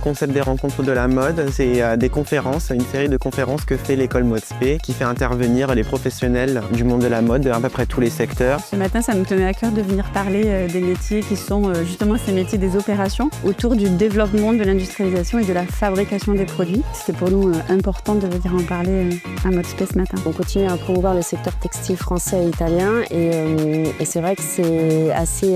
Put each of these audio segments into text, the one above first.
concept des rencontres de la mode, c'est des conférences, une série de conférences que fait l'école Modspé, qui fait intervenir les professionnels du monde de la mode de à peu près tous les secteurs. Ce matin, ça nous tenait à cœur de venir parler des métiers qui sont justement ces métiers des opérations autour du développement de l'industrialisation et de la fabrication des produits. C'était pour nous important de venir en parler à Modspé ce matin. On continue à promouvoir le secteur textile français et italien et c'est vrai que c'est assez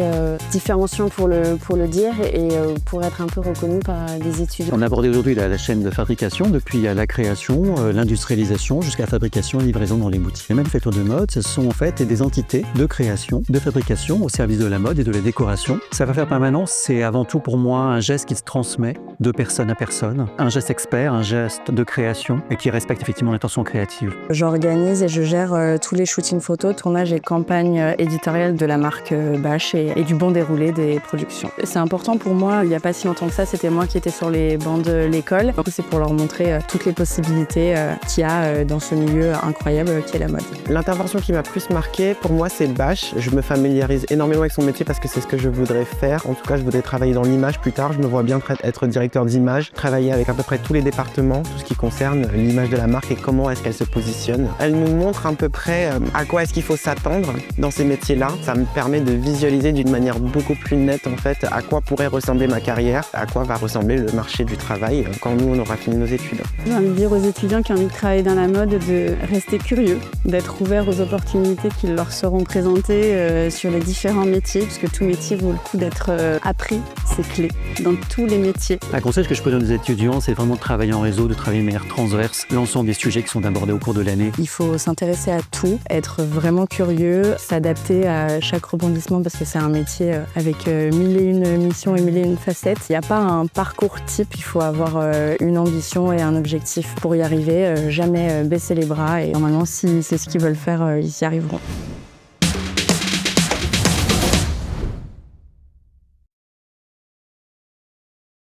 différenciant pour le dire et pour être un peu reconnu par des étudiants. On a abordé aujourd'hui la chaîne de fabrication, depuis la création, l'industrialisation jusqu'à la fabrication et livraison dans les boutiques. Les manufactures de mode, ce sont en fait des entités de création, de fabrication au service de la mode et de la décoration. Savoir-faire permanent, c'est avant tout pour moi un geste qui se transmet de personne à personne, un geste expert, un geste de création et qui respecte effectivement l'intention créative. J'organise et je gère tous les shootings photos, tournages et campagnes éditoriales de la marque Bache et du bon déroulé des productions. C'est important pour moi, il n'y a pas si longtemps que ça, c'était moi qui étais sur les bancs de l'école. C'est pour leur montrer toutes les possibilités qu'il y a dans ce milieu incroyable qui est la mode. L'intervention qui m'a plus marqué, pour moi, c'est Bache. Je me familiarise énormément avec son métier parce que c'est ce que je voudrais faire. En tout cas, je voudrais travailler dans l'image plus tard. Je me vois bien être directeur d'image, travailler avec à peu près tous les départements, tout ce qui concerne l'image de la marque et comment est-ce qu'elle se positionne. Elle nous montre à peu près à quoi est-ce qu'il faut s'attendre dans ces métiers-là. Ça me permet de visualiser d'une manière beaucoup plus nette en fait à quoi pourrait ressembler ma carrière, à quoi va ressembler le marché du travail quand nous on aura fini nos études. J'ai envie de dire aux étudiants qui ont envie de travailler dans la mode de rester curieux, d'être ouverts aux opportunités qui leur seront présentées sur les différents métiers, parce que tout métier vaut le coup d'être appris, c'est clé dans tous les métiers. Un conseil que je peux donner aux étudiants, c'est vraiment de travailler en réseau, de travailler de manière transverse, l'ensemble des sujets qui sont abordés au cours de l'année. Il faut s'intéresser à tout, être vraiment curieux, s'adapter à chaque rebondissement parce que c'est un métier avec mille et une missions et mille et une facettes. Il n'y a pas un parcours type, il faut avoir une ambition et un objectif pour y arriver, jamais baisser les bras et normalement si c'est ce qu'ils veulent faire, ils y arriveront.